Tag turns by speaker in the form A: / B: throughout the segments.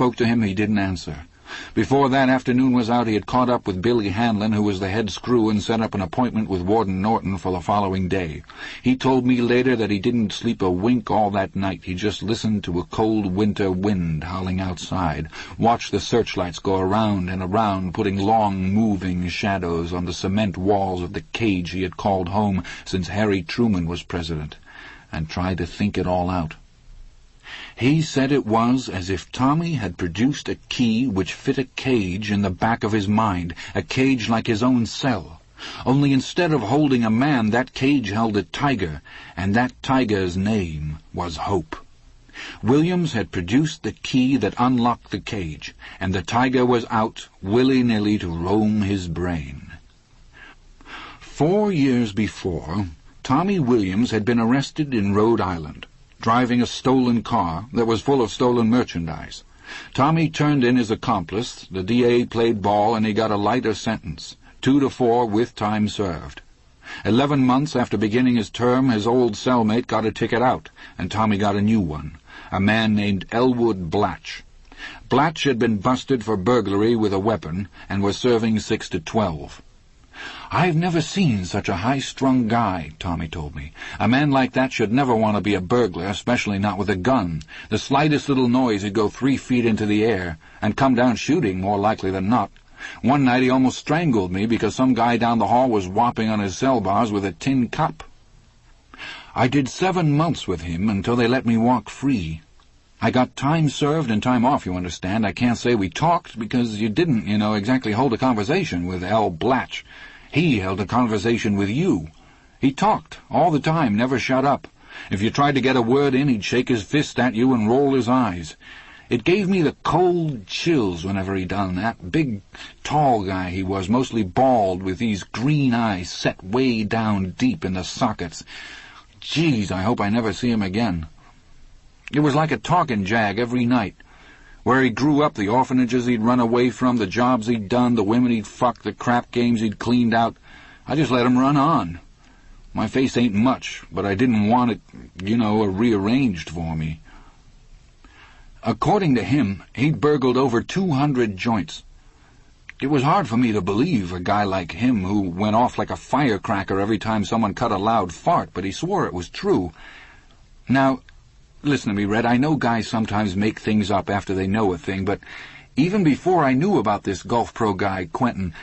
A: spoke to him, he didn't answer. Before that afternoon was out, he had caught up with Billy Hanlon, who was the head screw, and set up an appointment with Warden Norton for the following day. He told me later that he didn't sleep a wink all that night. He just listened to a cold winter wind howling outside, watched the searchlights go around and around, putting long, moving shadows on the cement walls of the cage he had called home since Harry Truman was president, and tried to think it all out. He said it was as if Tommy had produced a key which fit a cage in the back of his mind, a cage like his own cell. Only instead of holding a man, that cage held a tiger, and that tiger's name was Hope. Williams had produced the key that unlocked the cage, and the tiger was out willy-nilly to roam his brain. 4 years before, Tommy Williams had been arrested in Rhode Island, driving a stolen car that was full of stolen merchandise. Tommy turned in his accomplice, the DA played ball, and he got a lighter sentence, 2 to 4 with time served. 11 months after beginning his term, his old cellmate got a ticket out, and Tommy got a new one, a man named Elwood Blatch. Blatch had been busted for burglary with a weapon, and was serving 6 to 12. "I've never seen such a high-strung guy," Tommy told me. "A man like that should never want to be a burglar, especially not with a gun. The slightest little noise he'd go 3 feet into the air, and come down shooting, more likely than not. One night he almost strangled me because some guy down the hall was whopping on his cell bars with a tin cup. I did 7 months with him until they let me walk free. I got time served and time off, you understand. I can't say we talked, because you didn't, exactly hold a conversation with L. Blatch. He held a conversation with you. He talked all the time, never shut up. If you tried to get a word in, he'd shake his fist at you and roll his eyes. It gave me the cold chills whenever he done that. Big, tall guy he was, mostly bald, with these green eyes set way down deep in the sockets. Geez, I hope I never see him again. It was like a talking jag every night. Where he grew up, the orphanages he'd run away from, the jobs he'd done, the women he'd fucked, the crap games he'd cleaned out. I just let him run on. My face ain't much, but I didn't want it, rearranged for me. According to him, he'd burgled over 200 joints. It was hard for me to believe a guy like him who went off like a firecracker every time someone cut a loud fart, but he swore it was true. Now, listen to me, Red. I know guys sometimes make things up after they know a thing, but even before I knew about this Gulf Pro guy, Quentin,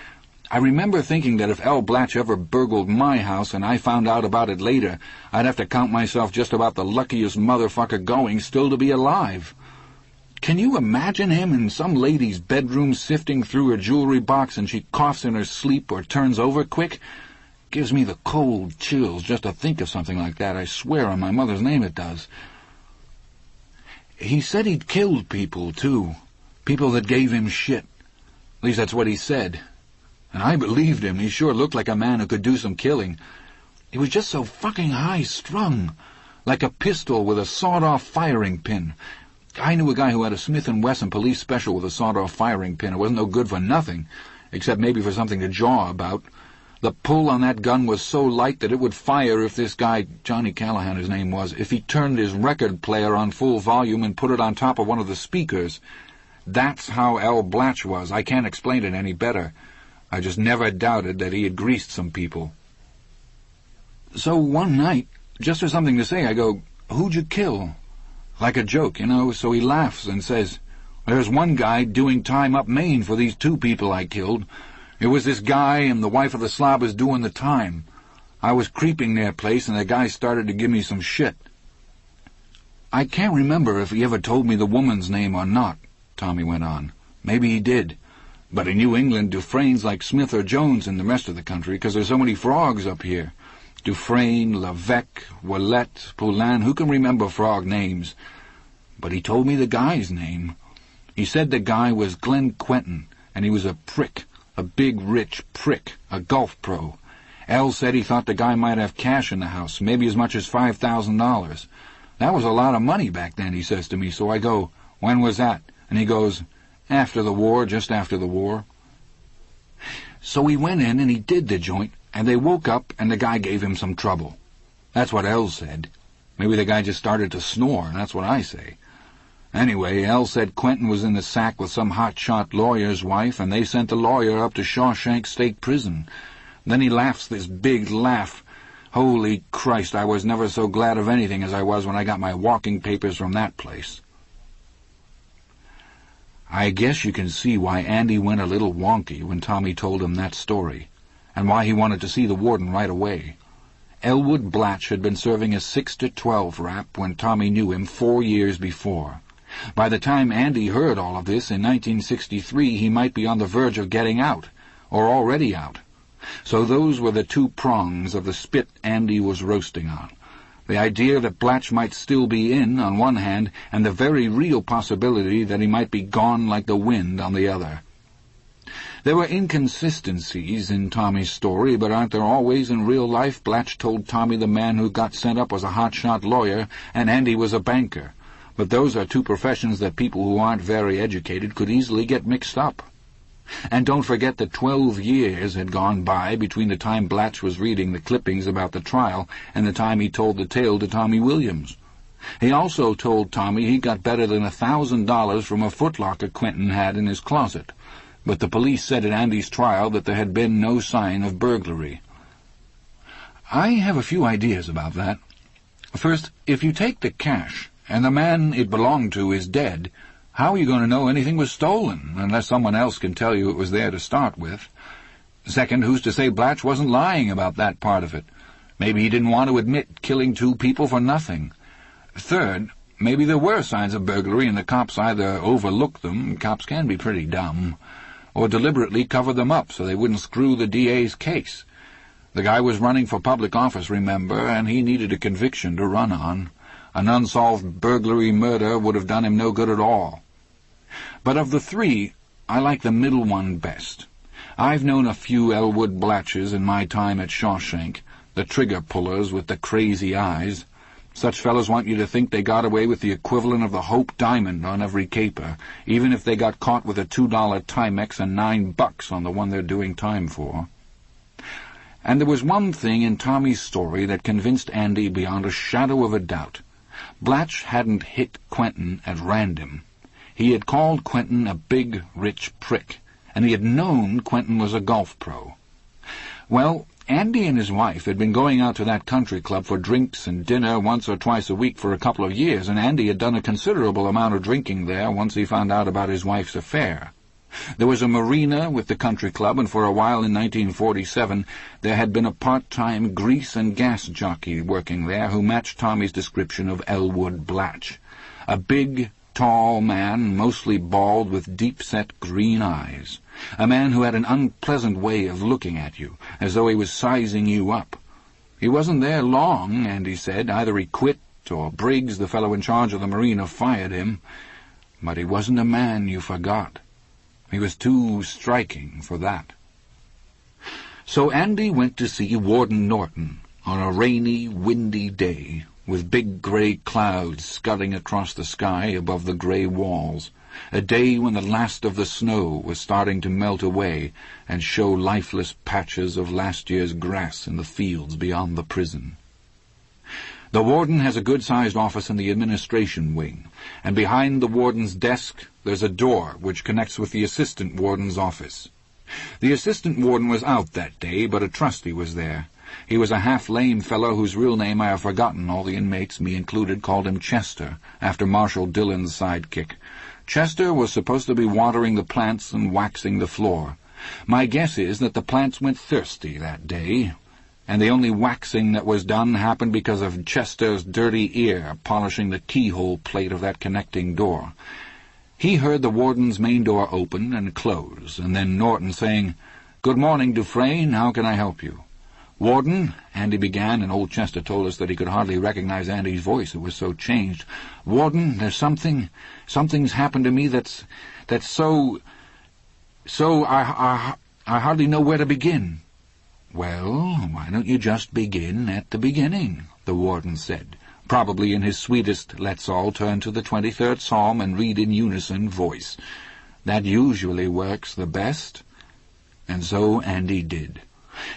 A: I remember thinking that if L. Blatch ever burgled my house and I found out about it later, I'd have to count myself just about the luckiest motherfucker going still to be alive. Can you imagine him in some lady's bedroom sifting through her jewelry box and she coughs in her sleep or turns over quick? Gives me the cold chills just to think of something like that. I swear on my mother's name it does. He said he'd killed people, too. People that gave him shit. At least that's what he said. And I believed him. He sure looked like a man who could do some killing. He was just so fucking high-strung. Like a pistol with a sawed-off firing pin. I knew a guy who had a Smith & Wesson police special with a sawed-off firing pin. It wasn't no good for nothing, except maybe for something to jaw about. The pull on that gun was so light that it would fire if this guy, Johnny Callahan his name was, if he turned his record player on full volume and put it on top of one of the speakers. That's how L. Blatch was. I can't explain it any better. I just never doubted that he had greased some people. So one night, just for something to say, I go, "Who'd you kill?" Like a joke, so he laughs and says, "There's one guy doing time up Maine for these 2 people I killed. It was this guy and the wife of the slob was doing the time. I was creeping their place and the guy started to give me some shit." I can't remember if he ever told me the woman's name or not, Tommy went on. Maybe he did. But in New England, Dufresne's like Smith or Jones in the rest of the country, because there's so many frogs up here. Dufresne, Levesque, Ouellette, Poulin, who can remember frog names? But he told me the guy's name. He said the guy was Glenn Quentin, and he was a prick, a big, rich prick, a golf pro. Al said he thought the guy might have cash in the house, maybe as much as $5,000. That was a lot of money back then, he says to me, so I go, "When was that?" And he goes, "After the war, just after the war." So he went in and he did the joint, and they woke up and the guy gave him some trouble. That's what El said. Maybe the guy just started to snore, and that's what I say. Anyway, Elle said Quentin was in the sack with some hotshot lawyer's wife, and they sent the lawyer up to Shawshank State Prison. Then he laughs this big laugh. Holy Christ, I was never so glad of anything as I was when I got my walking papers from that place. I guess you can see why Andy went a little wonky when Tommy told him that story, and why he wanted to see the warden right away. Elwood Blatch had been serving a 6 to 12 rap when Tommy knew him 4 years before. By the time Andy heard all of this in 1963, he might be on the verge of getting out, or already out. So those were the two prongs of the spit Andy was roasting on. The idea that Blatch might still be in, on one hand, and the very real possibility that he might be gone like the wind on the other. There were inconsistencies in Tommy's story, but aren't there always in real life? Blatch told Tommy the man who got sent up was a hotshot lawyer, and Andy was a banker. But those are two professions that people who aren't very educated could easily get mixed up. And don't forget that 12 years had gone by between the time Blatch was reading the clippings about the trial and the time he told the tale to Tommy Williams. He also told Tommy he got better than $1,000 from a footlocker Quentin had in his closet. But the police said at Andy's trial that there had been no sign of burglary. I have a few ideas about that. First, if you take the cash, and the man it belonged to is dead, how are you going to know anything was stolen, unless someone else can tell you it was there to start with? Second, who's to say Blatch wasn't lying about that part of it? Maybe he didn't want to admit killing 2 people for nothing. Third, maybe there were signs of burglary and the cops either overlooked them — cops can be pretty dumb — or deliberately covered them up so they wouldn't screw the DA's case. The guy was running for public office, remember, and he needed a conviction to run on. An unsolved burglary murder would have done him no good at all. But of the 3, I like the middle one best. I've known a few Elwood Blatches in my time at Shawshank, the trigger-pullers with the crazy eyes. Such fellows want you to think they got away with the equivalent of the Hope Diamond on every caper, even if they got caught with a $2 Timex and $9 on the one they're doing time for. And there was one thing in Tommy's story that convinced Andy beyond a shadow of a doubt. Blatch hadn't hit Quentin at random. He had called Quentin a big, rich prick, and he had known Quentin was a golf pro. Well, Andy and his wife had been going out to that country club for drinks and dinner once or twice a week for a couple of years, and Andy had done a considerable amount of drinking there once he found out about his wife's affair. There was a marina with the country club, and for a while in 1947 there had been a part-time grease and gas jockey working there who matched Tommy's description of Elwood Blatch. A big, tall man, mostly bald, with deep-set green eyes. A man who had an unpleasant way of looking at you, as though he was sizing you up. He wasn't there long, Andy said. Either he quit, or Briggs, the fellow in charge of the marina, fired him. But he wasn't a man you forgot. He was too striking for that. So Andy went to see Warden Norton on a rainy, windy day, with big grey clouds scudding across the sky above the grey walls, a day when the last of the snow was starting to melt away and show lifeless patches of last year's grass in the fields beyond the prison. The warden has a good-sized office in the administration wing, and behind the warden's desk there's a door which connects with the assistant warden's office. The assistant warden was out that day, but a trustee was there. He was a half-lame fellow whose real name I have forgotten. All the inmates, me included, called him Chester, after Marshal Dillon's sidekick. Chester was supposed to be watering the plants and waxing the floor. My guess is that the plants went thirsty that day, and the only waxing that was done happened because of Chester's dirty ear polishing the keyhole plate of that connecting door. He heard the warden's main door open and close, and then Norton saying, "Good morning, Dufresne. How can I help you?" "Warden," Andy began, and old Chester told us that he could hardly recognize Andy's voice, it was so changed. "Warden, there's something's happened to me that's so I hardly know where to begin." "Well, why don't you just begin at the beginning?" the warden said, probably in his sweetest "let's all turn to the 23rd Psalm and read in unison" voice. That usually works the best. And so Andy did.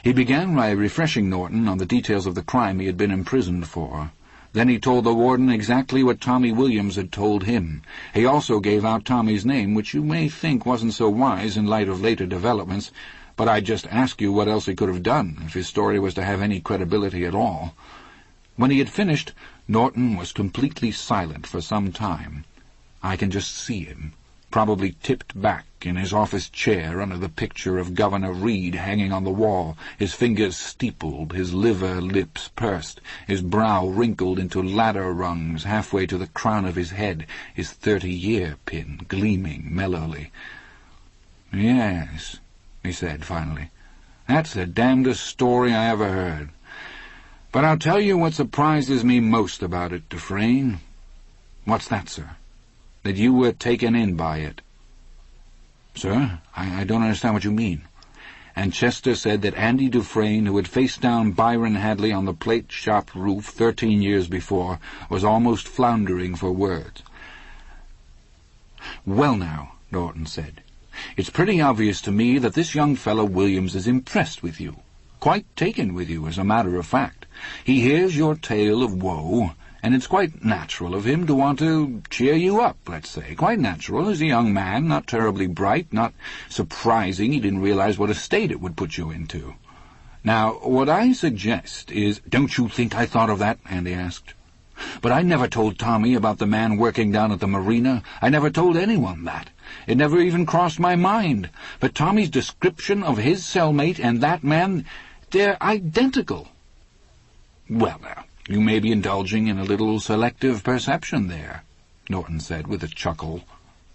A: He began by refreshing Norton on the details of the crime he had been imprisoned for. Then he told the warden exactly what Tommy Williams had told him. He also gave out Tommy's name, which you may think wasn't so wise in light of later developments, but I just ask you what else he could have done, if his story was to have any credibility at all. When he had finished, Norton was completely silent for some time. I can just see him, probably tipped back in his office chair under the picture of Governor Reed hanging on the wall, his fingers steepled, his liver lips pursed, his brow wrinkled into ladder rungs halfway to the crown of his head, his 30-year pin gleaming mellowly. "Yes," he said finally, "that's the damnedest story I ever heard. But I'll tell you what surprises me most about it, Dufresne." "What's that, sir?" "That you were taken in by it." "Sir, I don't understand what you mean." And Chester said that Andy Dufresne, who had faced down Byron Hadley on the plate shop roof 13 years before, was almost floundering for words. "Well now," Norton said, "it's pretty obvious to me that this young fellow Williams is impressed with you, quite taken with you, as a matter of fact. He hears your tale of woe, and it's quite natural of him to want to cheer you up, let's say. Quite natural. As a young man, not terribly bright, not surprising he didn't realize what a state it would put you into. Now, what I suggest is—" "Don't you think I thought of that?" Andy asked. "But I never told Tommy about the man working down at the marina. I never told anyone that. It never even crossed my mind. But Tommy's description of his cellmate and that man, they're identical." "Well, now, you may be indulging in a little selective perception there," Norton said with a chuckle.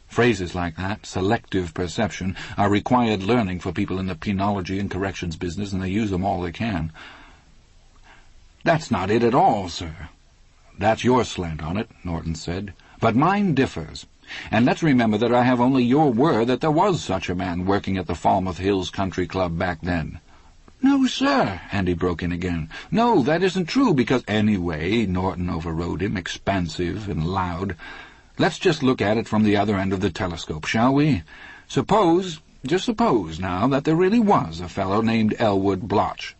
A: Phrases like that, selective perception, are required learning for people in the penology and corrections business, and they use them all they can. "That's not it at all, sir." "That's your slant on it," Norton said, "but mine differs. And let's remember that I have only your word that there was such a man working at the Falmouth Hills Country Club back then." "No, sir," Andy broke in again. "No, that isn't true, because—" "Anyway," Norton overrode him, expansive and loud, "let's just look at it from the other end of the telescope, shall we? Just suppose, now, that there really was a fellow named Elwood Blatch."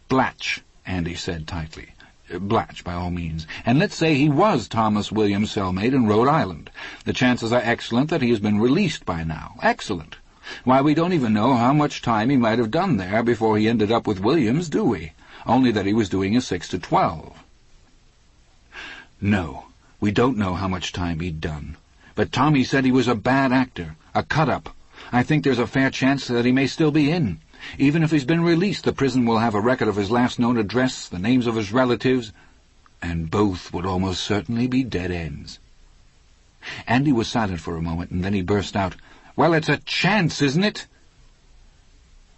A: "Blatch," Andy said tightly. "Blatch, by all means. And let's say he was Thomas Williams' cellmate in Rhode Island. The chances are excellent that he has been released by now. Excellent. Why, we don't even know how much time he might have done there before he ended up with Williams, do we? Only that he was doing a 6 to 12. "No, we don't know how much time he'd done. But Tommy said he was a bad actor, a cut-up. I think there's a fair chance that he may still be in. Even if he's been released, the prison will have a record of his last known address, the names of his relatives, and both would almost certainly be dead ends." Andy was silent for a moment, and then he burst out, "Well, it's a chance, isn't it?"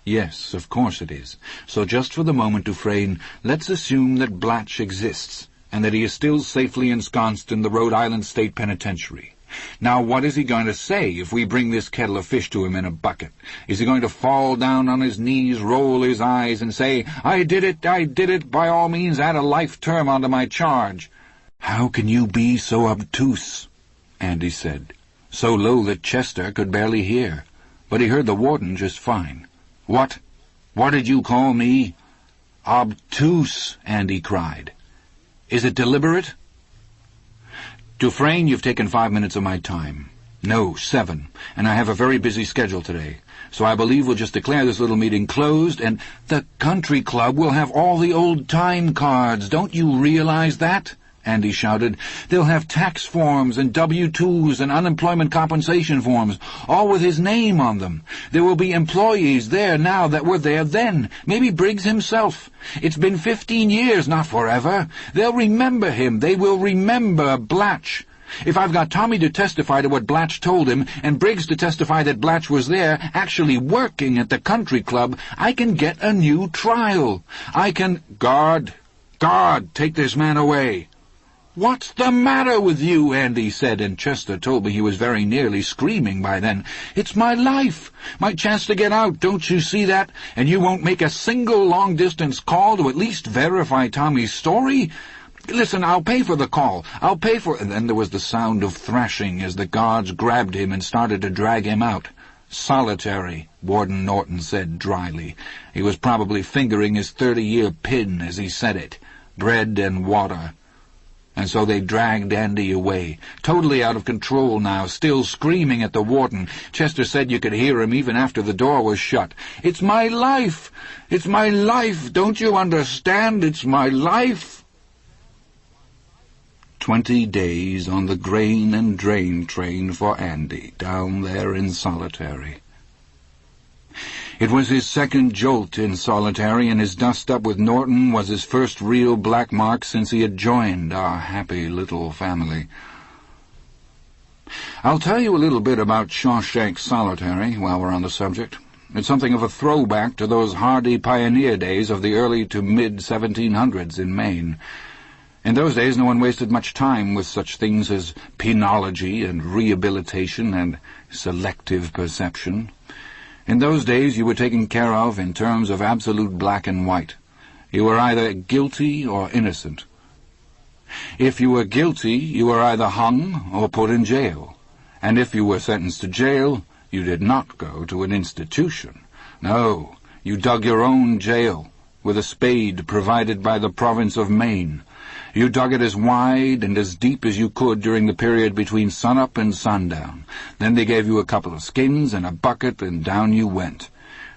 A: "Yes, of course it is. So just for the moment, Dufresne, let's assume that Blatch exists, and that he is still safely ensconced in the Rhode Island State Penitentiary. Now, what is he going to say if we bring this kettle of fish to him in a bucket? Is he going to fall down on his knees, roll his eyes, and say, 'I did it, by all means add a life term onto my charge'?" "How can you be so obtuse?" Andy said, so low that Chester could barely hear, but he heard the warden just fine. What did you call me?" "Obtuse," Andy cried. "Is it deliberate?" "Dufresne, you've taken 5 minutes of my time. No, 7, and I have a very busy schedule today. So I believe we'll just declare this little meeting closed, and—" "The country club will have all the old time cards, don't you realize that?" Andy shouted. "They'll have tax forms and W-2s and unemployment compensation forms, all with his name on them. There will be employees there now that were there then, maybe Briggs himself. It's been 15 years, not forever. They'll remember him. They will remember Blatch. If I've got Tommy to testify to what Blatch told him, and Briggs to testify that Blatch was there, actually working at the country club, I can get a new trial. I can—" "Guard! Take this man away!" "What's the matter with you?" Andy said, and Chester told me he was very nearly screaming by then. "It's my life, my chance to get out, don't you see that? And you won't make a single long-distance call to at least verify Tommy's story? Listen, I'll pay for the call. I'll pay for—" And then there was the sound of thrashing as the guards grabbed him and started to drag him out. "Solitary," Warden Norton said dryly. He was probably fingering his 30-year pin as he said it. "Bread and water." And so they dragged Andy away, totally out of control now, still screaming at the warden. Chester said you could hear him even after the door was shut. "It's my life! It's my life! Don't you understand? It's my life!" 20 days on the grain and drain train for Andy, down there in solitary. It was his second jolt in solitary, and his dust-up with Norton was his first real black mark since he had joined our happy little family. I'll tell you a little bit about Shawshank solitary while we're on the subject. It's something of a throwback to those hardy pioneer days of the early to mid-1700s in Maine. In those days no one wasted much time with such things as penology and rehabilitation and selective perception. In those days you were taken care of in terms of absolute black and white. You were either guilty or innocent. If you were guilty, you were either hung or put in jail. And if you were sentenced to jail, you did not go to an institution. No, you dug your own jail with a spade provided by the province of Maine. You dug it as wide and as deep as you could during the period between sunup and sundown. Then they gave you a couple of skins and a bucket, and down you went.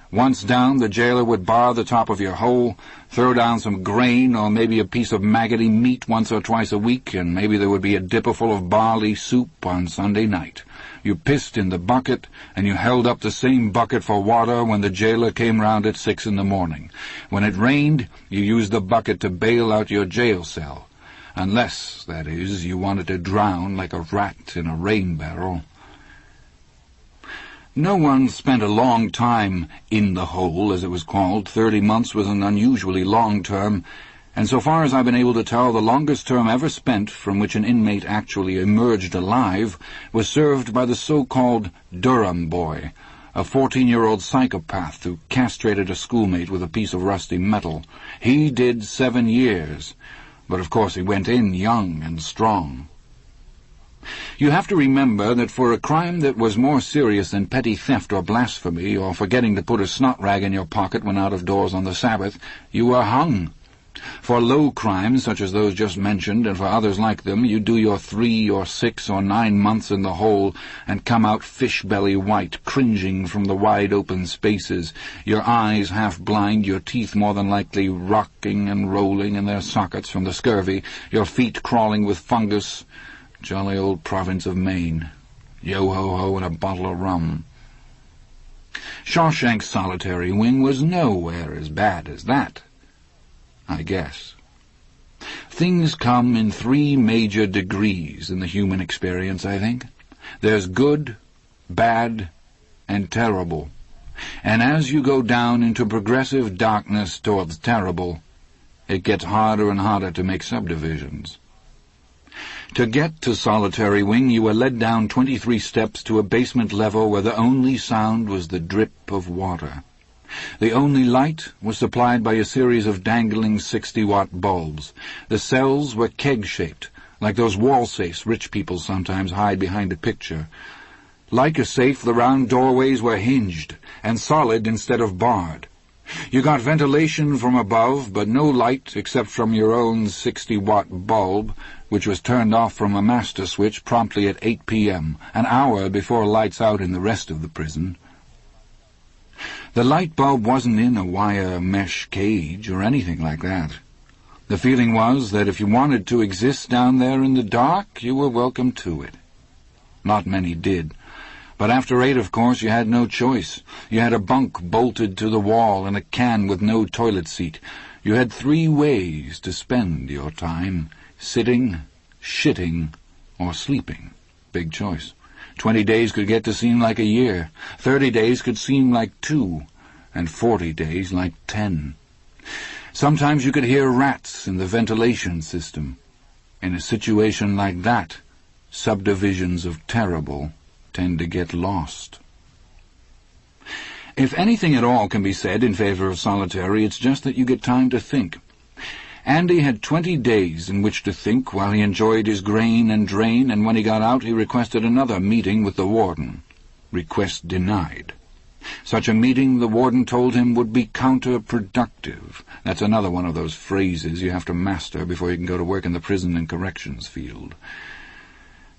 A: Once down, the jailer would bar the top of your hole, throw down some grain or maybe a piece of maggoty meat once or twice a week, and maybe there would be a dipperful of barley soup on Sunday night. You pissed in the bucket, and you held up the same bucket for water when the jailer came round at 6 in the morning. When it rained, you used the bucket to bail out your jail cell. Unless, that is, you wanted to drown like a rat in a rain barrel. No one spent a long time in the hole, as it was called. 30 months was an unusually long term, and so far as I've been able to tell, the longest term ever spent from which an inmate actually emerged alive was served by the so-called Durham boy, a 14-year-old psychopath who castrated a schoolmate with a piece of rusty metal. He did 7 years, but of course he went in young and strong. You have to remember that for a crime that was more serious than petty theft or blasphemy or forgetting to put a snot rag in your pocket when out of doors on the Sabbath, you were hung. For low crimes such as those just mentioned, and for others like them, you do your 3 or 6 or 9 months in the hole and come out fish-belly white, cringing from the wide-open spaces, your eyes half-blind, your teeth more than likely rocking and rolling in their sockets from the scurvy, your feet crawling with fungus. Jolly old province of Maine. Yo-ho-ho and a bottle of rum. Shawshank's solitary wing was nowhere as bad as that, I guess. Things come in 3 major degrees in the human experience, I think. There's good, bad, and terrible. And as you go down into progressive darkness towards terrible, it gets harder and harder to make subdivisions. To get to solitary wing, you were led down 23 steps to a basement level where the only sound was the drip of water. The only light was supplied by a series of dangling 60-watt bulbs. The cells were keg-shaped, like those wall safes rich people sometimes hide behind a picture. Like a safe, the round doorways were hinged, and solid instead of barred. You got ventilation from above, but no light except from your own 60-watt bulb, which was turned off from a master switch promptly at 8 p.m., an hour before lights out in the rest of the prison. The light bulb wasn't in a wire mesh cage or anything like that. The feeling was that if you wanted to exist down there in the dark, you were welcome to it. Not many did. But after 8, of course, you had no choice. You had a bunk bolted to the wall and a can with no toilet seat. You had 3 ways to spend your time: sitting, shitting, or sleeping. Big choice. 20 days could get to seem like a year. 30 days could seem like 2, and 40 days like 10. Sometimes you could hear rats in the ventilation system. In a situation like that, subdivisions of terrible tend to get lost. If anything at all can be said in favor of solitary, it's just that you get time to think. Andy had 20 days in which to think while he enjoyed his grain and drain, and when he got out he requested another meeting with the warden. Request denied. Such a meeting, the warden told him, would be counterproductive. That's another one of those phrases you have to master before you can go to work in the prison and corrections field.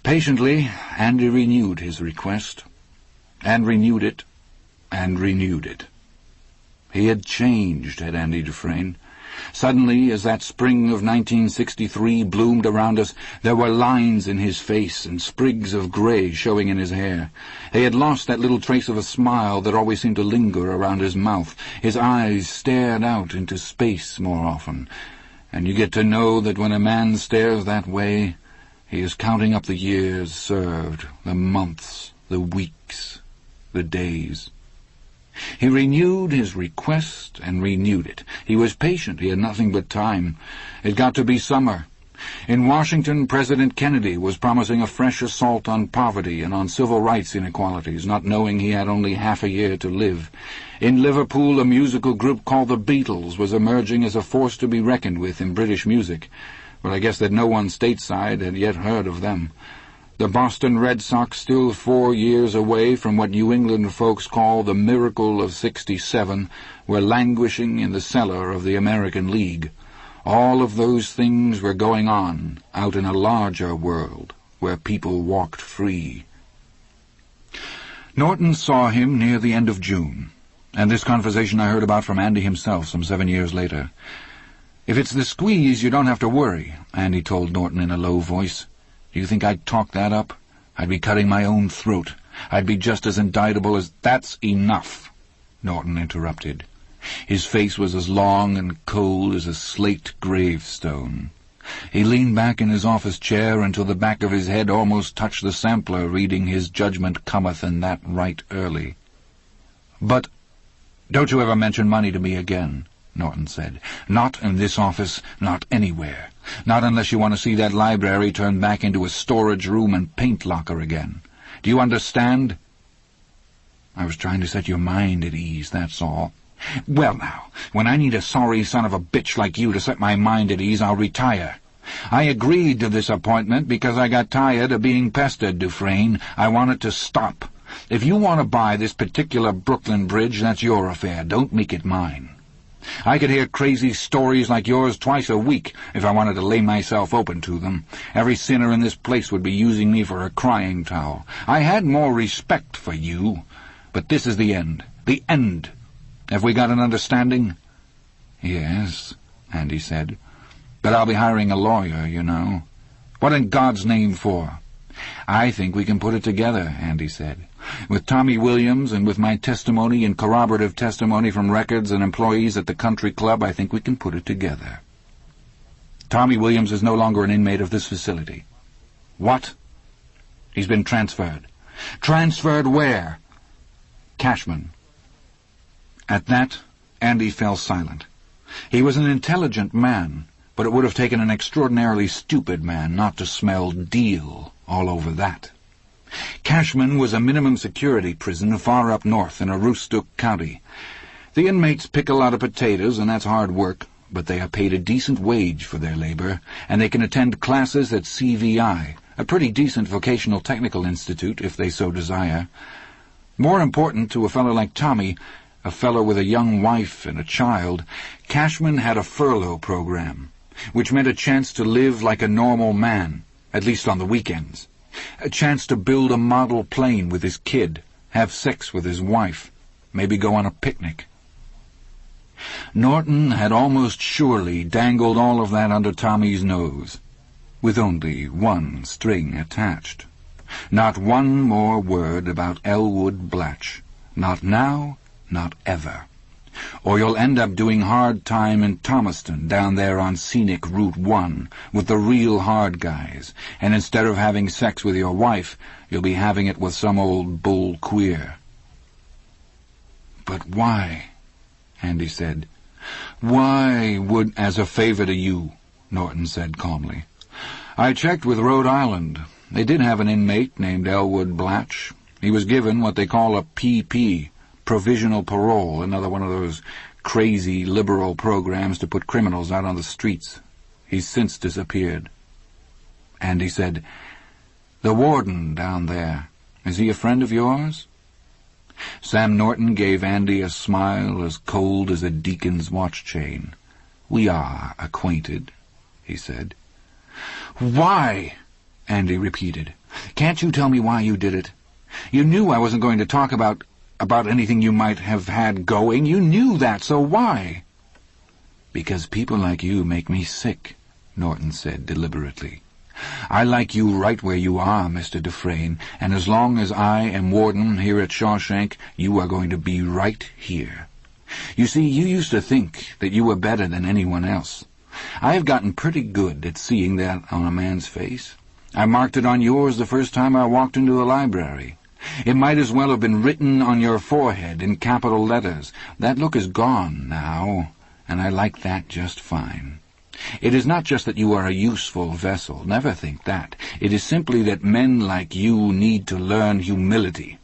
A: Patiently, Andy renewed his request, and renewed it, and renewed it. He had changed, had Andy Dufresne. Suddenly, as that spring of 1963 bloomed around us, there were lines in his face and sprigs of grey showing in his hair. He had lost that little trace of a smile that always seemed to linger around his mouth. His eyes stared out into space more often. And you get to know that when a man stares that way, he is counting up the years served, the months, the weeks, the days. He renewed his request and renewed it. He was patient. He had nothing but time. It got to be summer. In Washington, President Kennedy was promising a fresh assault on poverty and on civil rights inequalities, not knowing he had only half a year to live. In Liverpool, a musical group called the Beatles was emerging as a force to be reckoned with in British music. But I guess that no one stateside had yet heard of them. The Boston Red Sox, still 4 years away from what New England folks call the miracle of '67, were languishing in the cellar of the American League. All of those things were going on out in a larger world, where people walked free. Norton saw him near the end of June, and this conversation I heard about from Andy himself some 7 years later. "If it's the squeeze, you don't have to worry," Andy told Norton in a low voice. "Do you think I'd talk that up? I'd be cutting my own throat. I'd be just as indictable as—" "That's enough," Norton interrupted. His face was as long and cold as a slate gravestone. He leaned back in his office chair until the back of his head almost touched the sampler, reading "His judgment cometh, and that right early." "But don't you ever mention money to me again," Norton said. "Not in this office, not anywhere. Not unless you want to see that library turned back into a storage room and paint locker again. Do you understand?" "I was trying to set your mind at ease, that's all." "Well now, when I need a sorry son of a bitch like you to set my mind at ease, I'll retire. I agreed to this appointment because I got tired of being pestered, Dufresne. I want it to stop. If you want to buy this particular Brooklyn Bridge, that's your affair. Don't make it mine. I could hear crazy stories like yours twice a week if I wanted to lay myself open to them. Every sinner in this place would be using me for a crying towel. I had more respect for you, but this is the end. The end. Have we got an understanding?" "Yes," Andy said. "But I'll be hiring a lawyer, you know." "What in God's name for?" "I think we can put it together," Andy said. "With Tommy Williams and with my testimony and corroborative testimony from records and employees at the country club, I think we can put it together." "Tommy Williams is no longer an inmate of this facility." "What?" "He's been transferred." "Transferred where?" "Cashman." At that, Andy fell silent. He was an intelligent man, but it would have taken an extraordinarily stupid man not to smell deal all over that. Cashman was a minimum security prison far up north in Aroostook County. The inmates pick a lot of potatoes, and that's hard work, but they are paid a decent wage for their labor, and they can attend classes at CVI, a pretty decent vocational technical institute, if they so desire. More important to a fellow like Tommy, a fellow with a young wife and a child, Cashman had a furlough program, which meant a chance to live like a normal man, at least on the weekends. A chance to build a model plane with his kid, have sex with his wife, maybe go on a picnic. Norton had almost surely dangled all of that under Tommy's nose, with only one string attached. Not one more word about Elwood Blatch. Not now, not ever. Or you'll end up doing hard time in Thomaston, down there on scenic Route 1, with the real hard guys, and instead of having sex with your wife, you'll be having it with some old bull queer. "But why?" Andy said. "Why would—" "As a favor to you," Norton said calmly. "I checked with Rhode Island. They did have an inmate named Elwood Blatch. He was given what they call a PP, provisional parole, another one of those crazy liberal programs to put criminals out on the streets. He's since disappeared." Andy said, "The warden down there, is he a friend of yours?" Sam Norton gave Andy a smile as cold as a deacon's watch chain. "We are acquainted," he said. "Why?" Andy repeated. "Can't you tell me why you did it? You knew I wasn't going to talk about anything you might have had going. You knew that, so why?" "Because people like you make me sick," Norton said deliberately. "I like you right where you are, Mr. Dufresne, and as long as I am warden here at Shawshank, you are going to be right here. You see, you used to think that you were better than anyone else. I have gotten pretty good at seeing that on a man's face. I marked it on yours the first time I walked into the library. It might as well have been written on your forehead in capital letters. That look is gone now, and I like that just fine. It is not just that you are a useful vessel. Never think that. It is simply that men like you need to learn humility.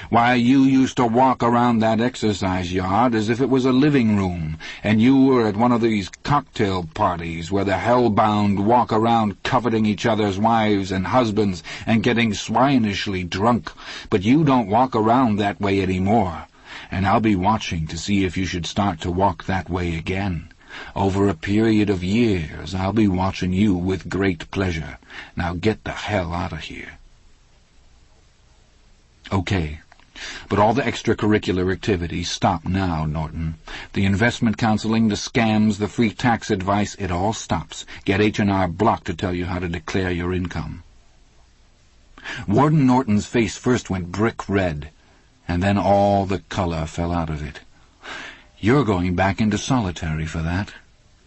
A: Why, you used to walk around that exercise yard as if it was a living room, and you were at one of these cocktail parties where the hell-bound walk around coveting each other's wives and husbands and getting swinishly drunk. But you don't walk around that way anymore, and I'll be watching to see if you should start to walk that way again. Over a period of years, I'll be watching you with great pleasure. Now get the hell out of here." "Okay, but all the extracurricular activities stop now, Norton. The investment counseling, the scams, the free tax advice, it all stops. Get H&R Block to tell you how to declare your income." Warden Norton's face first went brick red, and then all the color fell out of it. "You're going back into solitary for that.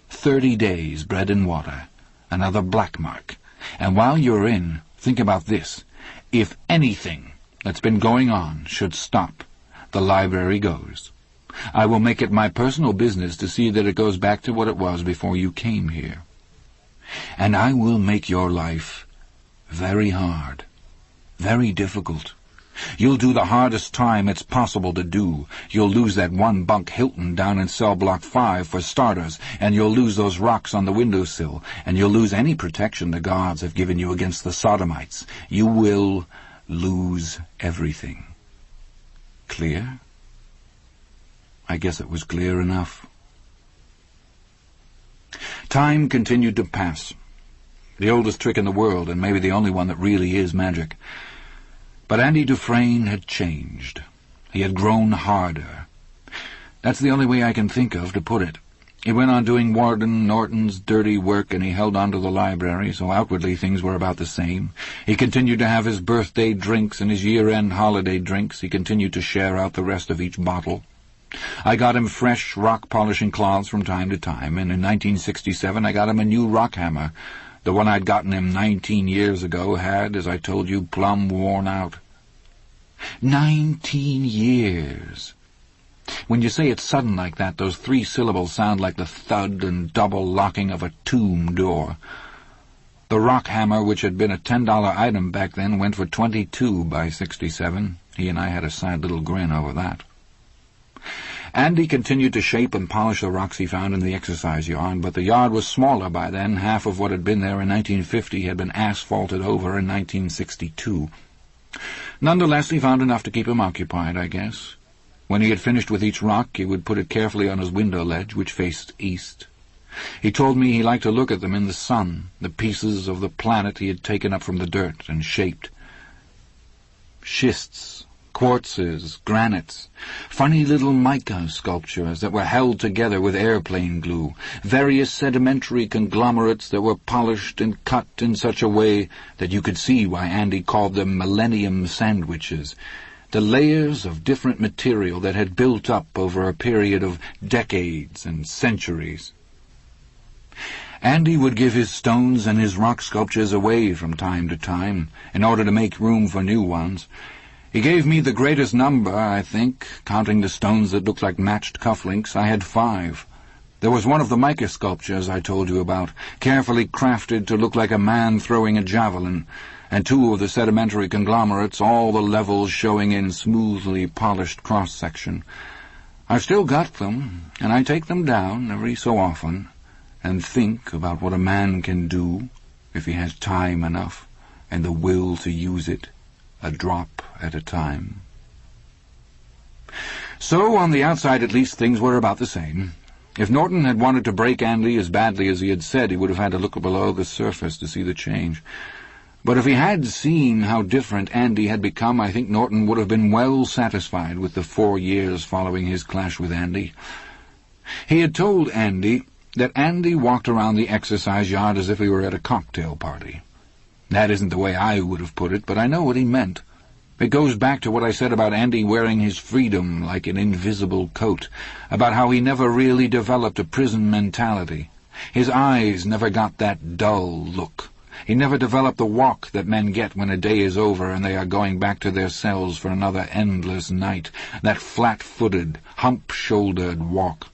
A: 30 days, bread and water. Another black mark. And while you're in, think about this. If anything that's been going on should stop, the library goes. I will make it my personal business to see that it goes back to what it was before you came here. And I will make your life very hard, very difficult. You'll do the hardest time it's possible to do. You'll lose that one bunk Hilton down in cell block 5 for starters, and you'll lose those rocks on the windowsill, and you'll lose any protection the guards have given you against the sodomites. You will lose everything. Clear?" I guess it was clear enough. Time continued to pass. The oldest trick in the world, and maybe the only one that really is magic. But Andy Dufresne had changed. He had grown harder. That's the only way I can think of to put it. He went on doing Warden Norton's dirty work, and he held on to the library, so outwardly things were about the same. He continued to have his birthday drinks and his year-end holiday drinks. He continued to share out the rest of each bottle. I got him fresh rock-polishing cloths from time to time, and in 1967 I got him a new rock hammer. The one I'd gotten him 19 years ago had, as I told you, plumb worn out. 19 years! When you say it's sudden like that, those 3 syllables sound like the thud and double locking of a tomb door. The rock hammer, which had been a $10 item back then, went for $22 by 67. He and I had a sad little grin over that. Andy continued to shape and polish the rocks he found in the exercise yard, but the yard was smaller by then. Half of what had been there in 1950 had been asphalted over in 1962. Nonetheless, he found enough to keep him occupied, I guess. When he had finished with each rock, he would put it carefully on his window ledge, which faced east. He told me he liked to look at them in the sun, the pieces of the planet he had taken up from the dirt and shaped. Schists, quartzes, granites, funny little mica sculptures that were held together with airplane glue, various sedimentary conglomerates that were polished and cut in such a way that you could see why Andy called them millennium sandwiches, the layers of different material that had built up over a period of decades and centuries. Andy would give his stones and his rock sculptures away from time to time in order to make room for new ones. He gave me the greatest number, I think, counting the stones that looked like matched cufflinks. I had 5. There was one of the mica sculptures I told you about, carefully crafted to look like a man throwing a javelin, and 2 of the sedimentary conglomerates, all the levels showing in smoothly polished cross-section. I've still got them, and I take them down every so often and think about what a man can do if he has time enough and the will to use it, a drop at a time. So, on the outside at least, things were about the same. If Norton had wanted to break Andy as badly as he had said, he would have had to look below the surface to see the change. But if he had seen how different Andy had become, I think Norton would have been well satisfied with the 4 years following his clash with Andy. He had told Andy that Andy walked around the exercise yard as if he were at a cocktail party. That isn't the way I would have put it, but I know what he meant. It goes back to what I said about Andy wearing his freedom like an invisible coat, about how he never really developed a prison mentality. His eyes never got that dull look. He never developed the walk that men get when a day is over and they are going back to their cells for another endless night, that flat-footed, hump-shouldered walk.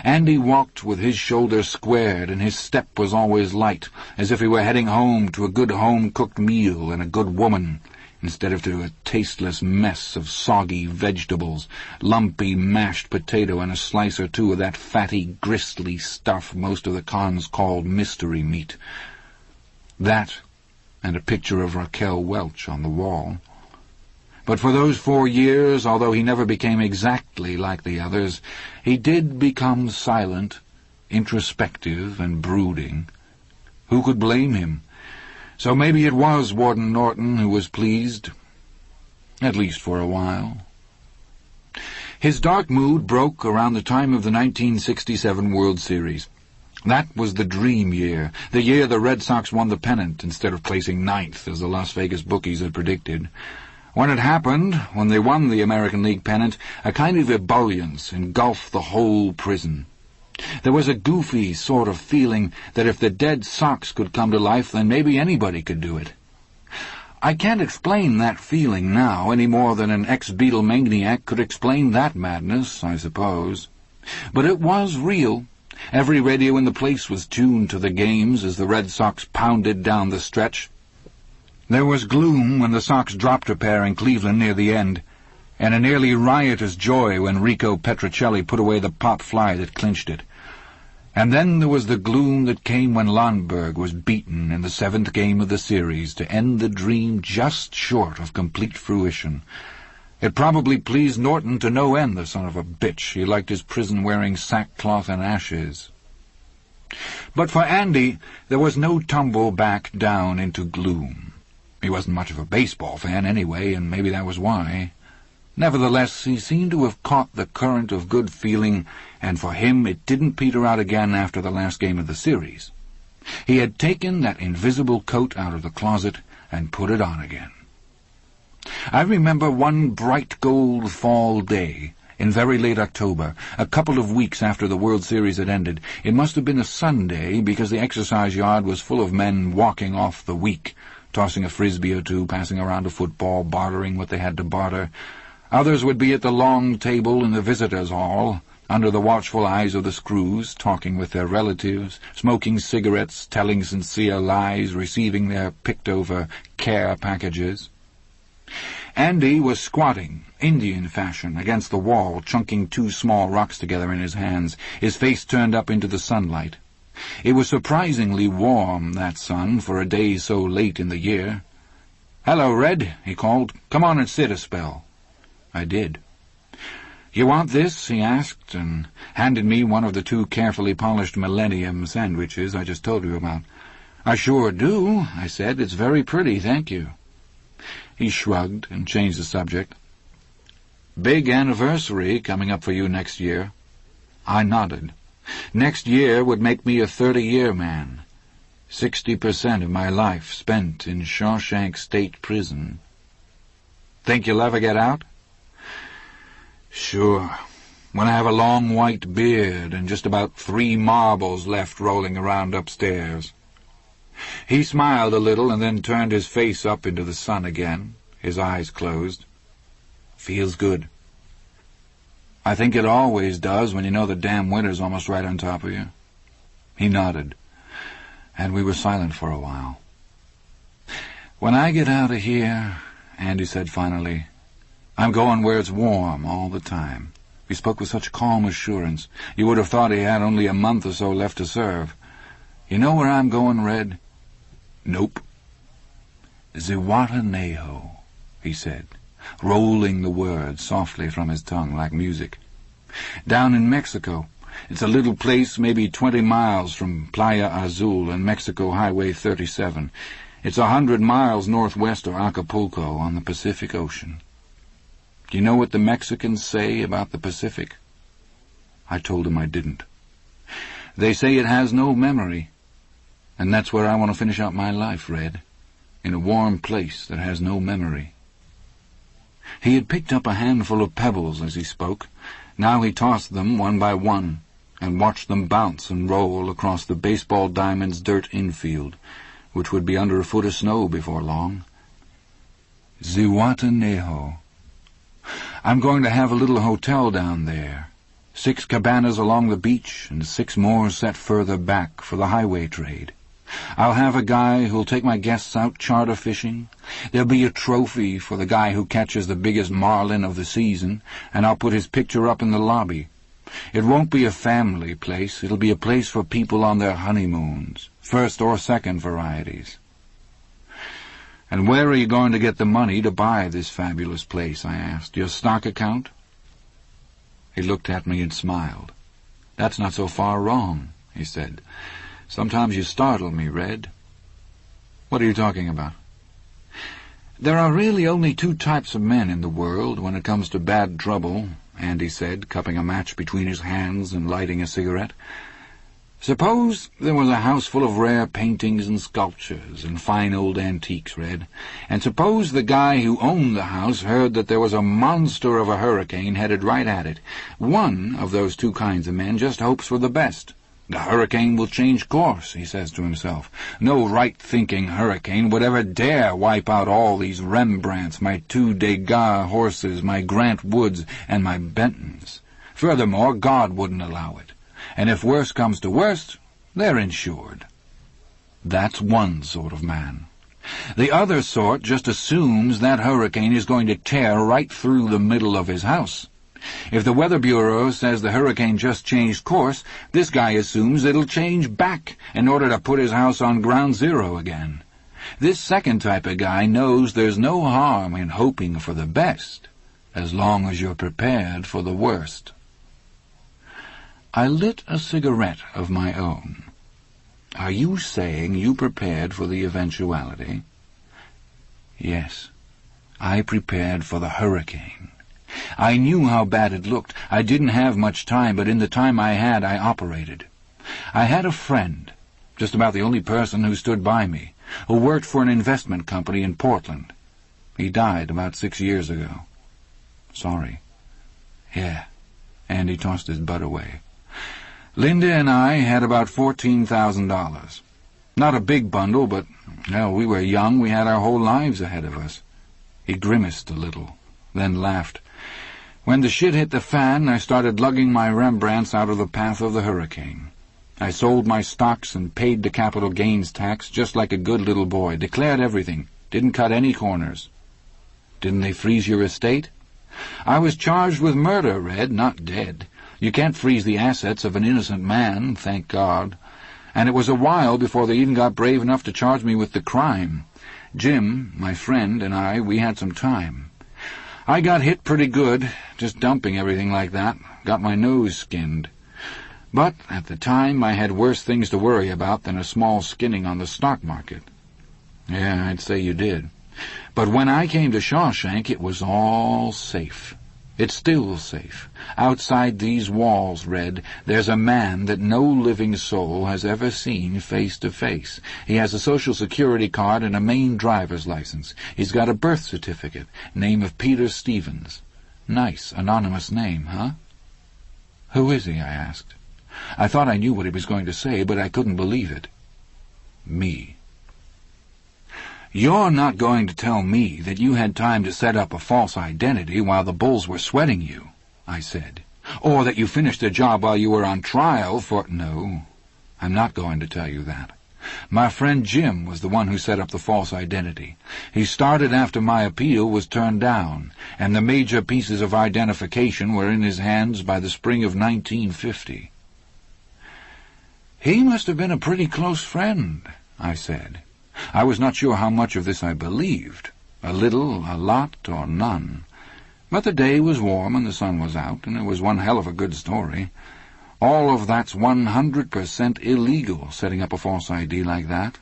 A: Andy walked with his shoulders squared, and his step was always light, as if he were heading home to a good home-cooked meal and a good woman, instead of to a tasteless mess of soggy vegetables, lumpy mashed potato, and a slice or two of that fatty, gristly stuff most of the cons called mystery meat. That, and a picture of Raquel Welch on the wall. But for those 4 years, although he never became exactly like the others, he did become silent, introspective, and brooding. Who could blame him? So maybe it was Warden Norton who was pleased, at least for a while. His dark mood broke around the time of the 1967 World Series. That was the dream year, the year the Red Sox won the pennant instead of placing 9th, as the Las Vegas bookies had predicted. When it happened, when they won the American League pennant, a kind of ebullience engulfed the whole prison. There was a goofy sort of feeling that if the dead Sox could come to life, then maybe anybody could do it. I can't explain that feeling now any more than an ex-Beatle maniac could explain that madness, I suppose. But it was real. Every radio in the place was tuned to the games as the Red Sox pounded down the stretch. There was gloom when the Sox dropped a pair in Cleveland near the end, and a nearly riotous joy when Rico Petrocelli put away the pop fly that clinched it. And then there was the gloom that came when Lundberg was beaten in the 7th game of the series to end the dream just short of complete fruition. It probably pleased Norton to no end, the son of a bitch. He liked his prison wearing sackcloth and ashes. But for Andy, there was no tumble back down into gloom. He wasn't much of a baseball fan anyway, and maybe that was why. Nevertheless, he seemed to have caught the current of good feeling, and for him it didn't peter out again after the last game of the series. He had taken that invisible coat out of the closet and put it on again. I remember one bright gold fall day, in very late October, a couple of weeks after the World Series had ended. It must have been a Sunday, because the exercise yard was full of men walking off the week, tossing a frisbee or two, passing around a football, bartering what they had to barter. Others would be at the long table in the visitors' hall, under the watchful eyes of the screws, talking with their relatives, smoking cigarettes, telling sincere lies, receiving their picked-over care packages. Andy was squatting, Indian fashion, against the wall, chunking 2 small rocks together in his hands, his face turned up into the sunlight. It was surprisingly warm, that sun, for a day so late in the year. "Hello, Red," he called. "Come on and sit a spell." I did. "You want this?" he asked, and handed me one of the 2 carefully polished Millennium sandwiches I just told you about. "I sure do," I said. "It's very pretty, thank you." He shrugged and changed the subject. "Big anniversary coming up for you next year." I nodded. Next year would make me a 30-year man. 60% of my life spent in Shawshank State Prison. "Think you'll ever get out?" "Sure. When I have a long white beard and just about 3 marbles left rolling around upstairs." He smiled a little and then turned his face up into the sun again, his eyes closed. "Feels good." "I think it always does when you know the damn winter's almost right on top of you." He nodded, and we were silent for a while. "When I get out of here," Andy said finally, "I'm going where it's warm all the time." He spoke with such calm assurance. You would have thought he had only a month or so left to serve. "You know where I'm going, Red?" "Nope." "Zihuatanejo," he said. rolling the words softly from his tongue like music. "Down in Mexico. It's a little place maybe 20 miles from Playa Azul and Mexico Highway 37. It's 100 miles northwest of Acapulco on the Pacific Ocean." "Do you know what the Mexicans say about the Pacific?" I told him I didn't. "They say it has no memory. And that's where I want to finish out my life, Red, in a warm place that has no memory." He had picked up a handful of pebbles as he spoke. Now he tossed them one by one and watched them bounce and roll across the baseball diamond's dirt infield, which would be under a foot of snow before long. Zihuatanejo. "I'm going to have a little hotel down there. 6 cabanas along the beach and 6 more set further back for the highway trade. I'll have a guy who'll take my guests out charter fishing. There'll be a trophy for the guy who catches the biggest marlin of the season, and I'll put his picture up in the lobby. It won't be a family place. It'll be a place for people on their honeymoons, first or second varieties." "And where are you going to get the money to buy this fabulous place?" I asked. "Your stock account?" He looked at me and smiled. "That's not so far wrong," he said. "Sometimes you startle me, Red." "What are you talking about?" "There are really only 2 types of men in the world when it comes to bad trouble," Andy said, cupping a match between his hands and lighting a cigarette. "Suppose there was a house full of rare paintings and sculptures and fine old antiques, Red, and suppose the guy who owned the house heard that there was a monster of a hurricane headed right at it. One of those 2 kinds of men just hopes for the best. The hurricane will change course, he says to himself. No right-thinking hurricane would ever dare wipe out all these Rembrandts, my 2 Degas horses, my Grant Woods, and my Bentons. Furthermore, God wouldn't allow it. And if worst comes to worst, they're insured. That's one sort of man. The other sort just assumes that hurricane is going to tear right through the middle of his house. If the Weather Bureau says the hurricane just changed course, this guy assumes it'll change back in order to put his house on ground zero again. This second type of guy knows there's no harm in hoping for the best, as long as you're prepared for the worst. I lit a cigarette of my own. "Are you saying you prepared for the eventuality?" "Yes, I prepared for the hurricane. I knew how bad it looked. I didn't have much time, but in the time I had, I operated. I had a friend, just about the only person who stood by me, who worked for an investment company in Portland. He died about 6 years ago." "Sorry." "Yeah," Andy tossed his butt away. "Linda and I had about $14,000. Not a big bundle, but, well, we were young. We had our whole lives ahead of us." He grimaced a little, then laughed. "When the shit hit the fan, I started lugging my Rembrandts out of the path of the hurricane. I sold my stocks and paid the capital gains tax just like a good little boy, declared everything, didn't cut any corners." "Didn't they freeze your estate?" "I was charged with murder, Red, not dead. You can't freeze the assets of an innocent man, thank God. And it was a while before they even got brave enough to charge me with the crime. Jim, my friend, and we had some time. I got hit pretty good, just dumping everything like that, got my nose skinned. But at the time I had worse things to worry about than a small skinning on the stock market." "Yeah, I'd say you did. But when I came to Shawshank, it was all safe. It's still safe. Outside these walls, Red, there's a man that no living soul has ever seen face to face. He has a Social Security card and a Maine driver's license. He's got a birth certificate, name of Peter Stevens. Nice, anonymous name, huh?" "Who is he?" I asked. I thought I knew what he was going to say, but I couldn't believe it. "Me." "You're not going to tell me that you had time to set up a false identity while the bulls were sweating you," I said. "Or that you finished the job while you were on trial for—" "No, I'm not going to tell you that. My friend Jim was the one who set up the false identity. He started after my appeal was turned down, and the major pieces of identification were in his hands by the spring of 1950. "He must have been a pretty close friend," I said. I was not sure how much of this I believed. A little, a lot, or none. But the day was warm and the sun was out, and it was one hell of a good story. All of that's 100% illegal, setting up a false ID like that.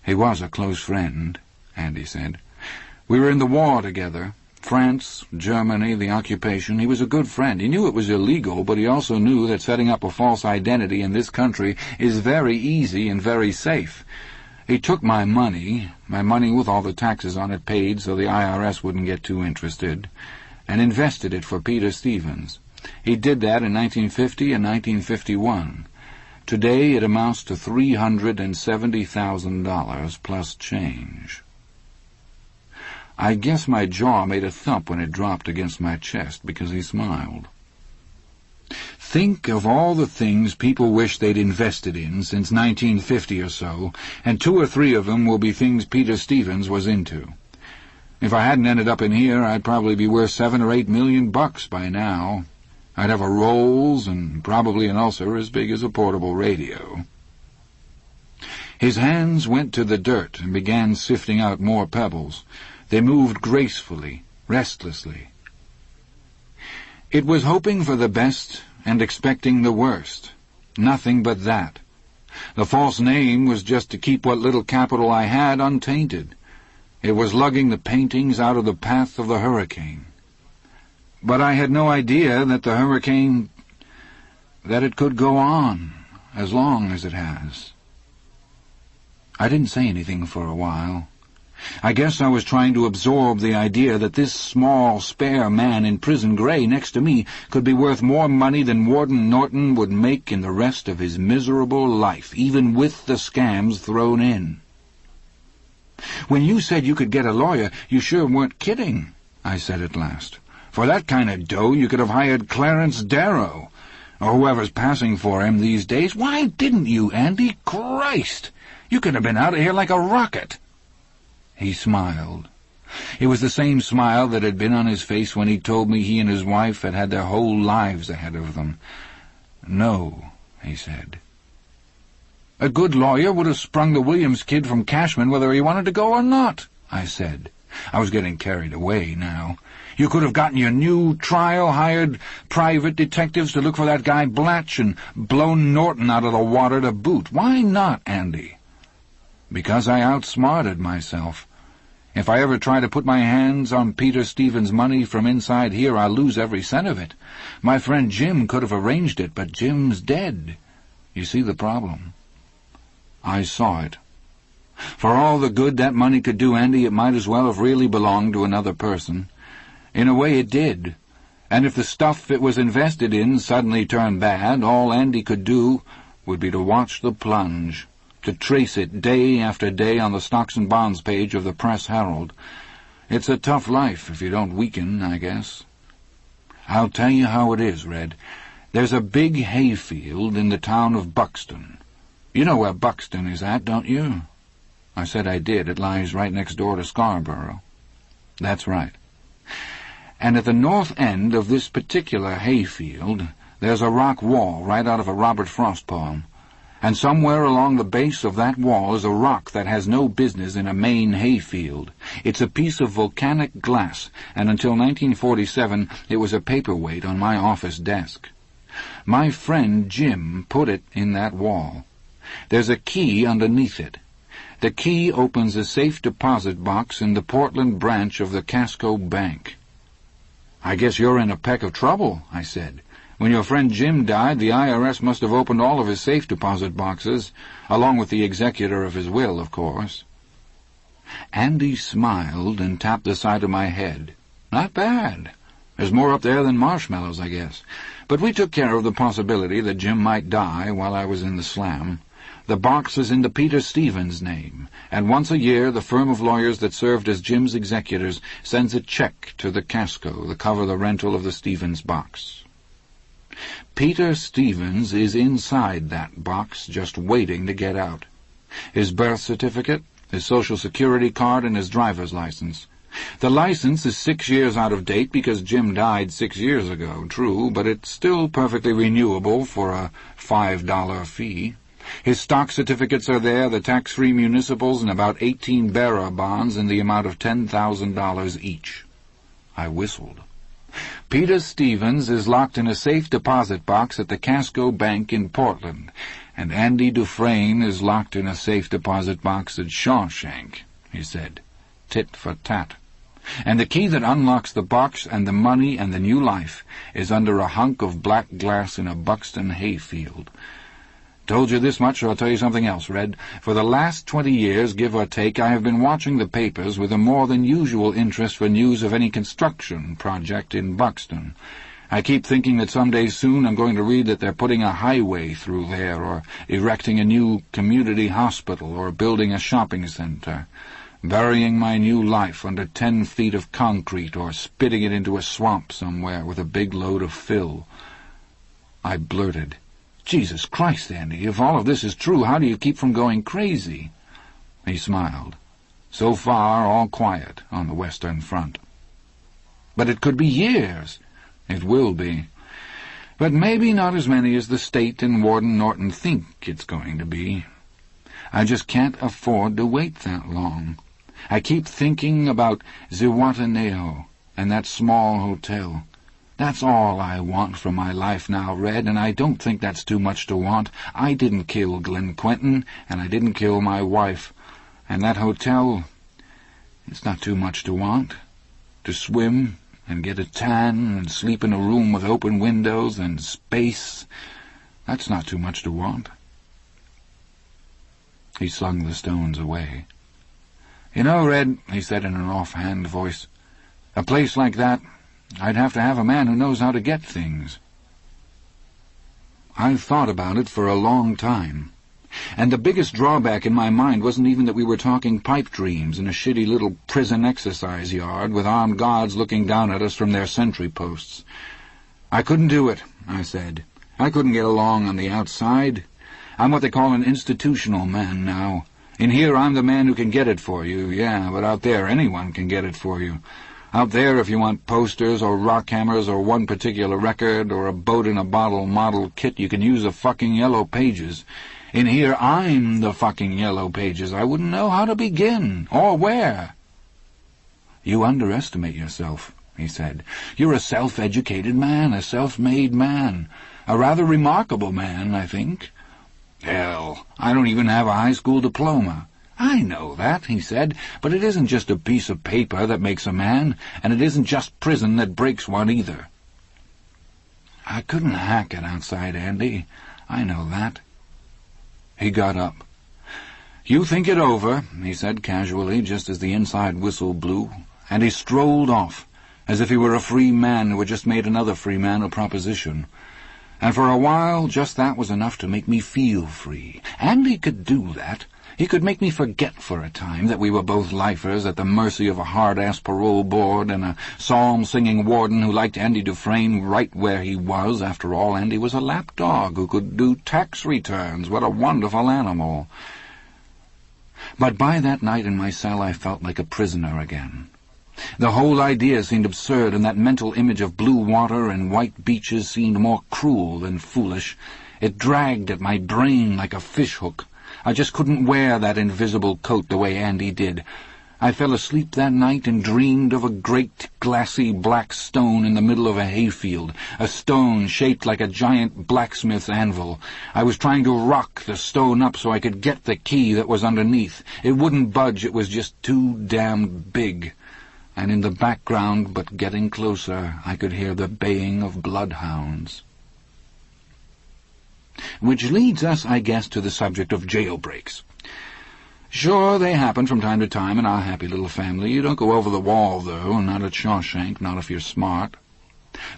A: He was a close friend, Andy said. We were in the war together. France, Germany, the occupation. He was a good friend. He knew it was illegal, but he also knew that setting up a false identity in this country is very easy and very safe. He took my money with all the taxes on it paid so the IRS wouldn't get too interested, and invested it for Peter Stevens. He did that in 1950 and 1951. Today it amounts to $370,000 plus change. I guess my jaw made a thump when it dropped against my chest because he smiled. Think of all the things people wish they'd invested in since 1950 or so, and 2 or 3 of them will be things Peter Stevens was into. If I hadn't ended up in here, I'd probably be worth $7 or $8 million by now. I'd have a Rolls and probably an ulcer as big as a portable radio. His hands went to the dirt and began sifting out more pebbles. They moved gracefully, restlessly. It was hoping for the best and expecting the worst. Nothing but that. The false name was just to keep what little capital I had untainted. It was lugging the paintings out of the path of the hurricane. But I had no idea that the hurricane, that it could go on as long as it has. I didn't say anything for a while. I guess I was trying to absorb the idea that this small, spare man in prison gray next to me could be worth more money than Warden Norton would make in the rest of his miserable life, even with the scams thrown in. "When you said you could get a lawyer, you sure weren't kidding," I said at last. "For that kind of dough, you could have hired Clarence Darrow, or whoever's passing for him these days. Why didn't you, Andy? Christ! You could have been out of here like a rocket." He smiled. It was the same smile that had been on his face when he told me he and his wife had had their whole lives ahead of them. "No," he said. "A good lawyer would have sprung the Williams kid from Cashman whether he wanted to go or not," I said. I was getting carried away now. "You could have gotten your new trial, hired private detectives to look for that guy Blatch, and blown Norton out of the water to boot. Why not, Andy?" "Because I outsmarted myself. If I ever try to put my hands on Peter Stevens' money from inside here, I'll lose every cent of it. My friend Jim could have arranged it, but Jim's dead. You see the problem?" I saw it. For all the good that money could do Andy, it might as well have really belonged to another person. In a way it did, and if the stuff it was invested in suddenly turned bad, all Andy could do would be to watch the plunge, to trace it day after day on the stocks and bonds page of the Press-Herald. It's a tough life if you don't weaken, I guess. I'll tell you how it is, Red. There's a big hayfield in the town of Buxton. You know where Buxton is at, don't you? I said I did. It lies right next door to Scarborough. That's right. And at the north end of this particular hayfield, there's a rock wall right out of a Robert Frost poem. And somewhere along the base of that wall is a rock that has no business in a Maine hayfield. It's a piece of volcanic glass, and until 1947 it was a paperweight on my office desk. My friend Jim put it in that wall. There's a key underneath it. The key opens a safe deposit box in the Portland branch of the Casco Bank. "I guess you're in a peck of trouble," I said. "When your friend Jim died, the IRS must have opened all of his safe deposit boxes, along with the executor of his will, of course." Andy smiled and tapped the side of my head. "Not bad. There's more up there than marshmallows, I guess. But we took care of the possibility that Jim might die while I was in the slam. The box is in the Peter Stevens name, and once a year the firm of lawyers that served as Jim's executors sends a check to the Casco to cover the rental of the Stevens box. Peter Stevens is inside that box, just waiting to get out. His birth certificate, his Social Security card, and his driver's license. The license is 6 years out of date because Jim died 6 years ago, true, but it's still perfectly renewable for a $5 fee. His stock certificates are there, the tax-free municipals, and about 18 bearer bonds in the amount of $10,000 each. I whistled. Peter Stevens is locked in a safe deposit box at the Casco Bank in Portland, and Andy Dufresne is locked in a safe deposit box at Shawshank, he said, tit for tat. And the key that unlocks the box and the money and the new life is under a hunk of black glass in a Buxton hayfield. Told you this much, or I'll tell you something else, Red. For the last 20 years, give or take, I have been watching the papers with a more than usual interest for news of any construction project in Buxton. I keep thinking that someday soon I'm going to read that they're putting a highway through there, or erecting a new community hospital, or building a shopping center, burying my new life under 10 feet of concrete, or spitting it into a swamp somewhere with a big load of fill. I blurted, "Jesus Christ, Andy, if all of this is true, how do you keep from going crazy?" He smiled. So far, all quiet on the Western Front. But it could be years. It will be. But maybe not as many as the state and Warden Norton think it's going to be. I just can't afford to wait that long. I keep thinking about Zihuatanejo and that small hotel. That's all I want from my life now, Red, and I don't think that's too much to want. I didn't kill Glenn Quentin, and I didn't kill my wife. And that hotel, it's not too much to want. To swim and get a tan and sleep in a room with open windows and space, that's not too much to want. He slung the stones away. "You know, Red," he said in an offhand voice, "a place like that, I'd have to have a man who knows how to get things." I've thought about it for a long time, and the biggest drawback in my mind wasn't even that we were talking pipe dreams in a shitty little prison exercise yard with armed guards looking down at us from their sentry posts. "I couldn't do it," I said. "I couldn't get along on the outside. I'm what they call an institutional man now. In here I'm the man who can get it for you, yeah, but out there anyone can get it for you. Out there, if you want posters or rock hammers or one particular record or a boat-in-a-bottle model kit, you can use the fucking Yellow Pages. In here, I'm the fucking Yellow Pages. I wouldn't know how to begin, or where." "You underestimate yourself," he said. "You're a self-educated man, a self-made man. A rather remarkable man, I think." "Hell, I don't even have a high school diploma." "I know that," he said, "but it isn't just a piece of paper that makes a man, and it isn't just prison that breaks one either." "I couldn't hack it outside, Andy. I know that." He got up. "You think it over," he said casually, just as the inside whistle blew, and he strolled off, as if he were a free man who had just made another free man a proposition. And for a while, just that was enough to make me feel free. Andy could do that. He could make me forget for a time that we were both lifers at the mercy of a hard-ass parole board and a psalm-singing warden who liked Andy Dufresne right where he was. After all, Andy was a lapdog who could do tax returns. What a wonderful animal. But by that night in my cell I felt like a prisoner again. The whole idea seemed absurd, and that mental image of blue water and white beaches seemed more cruel than foolish. It dragged at my brain like a fishhook. I just couldn't wear that invisible coat the way Andy did. I fell asleep that night and dreamed of a great, glassy black stone in the middle of a hayfield, a stone shaped like a giant blacksmith's anvil. I was trying to rock the stone up so I could get the key that was underneath. It wouldn't budge, it was just too damn big. And in the background, but getting closer, I could hear the baying of bloodhounds. Which leads us, I guess, to the subject of jailbreaks. Sure, they happen from time to time in our happy little family. You don't go over the wall, though, not at Shawshank, not if you're smart.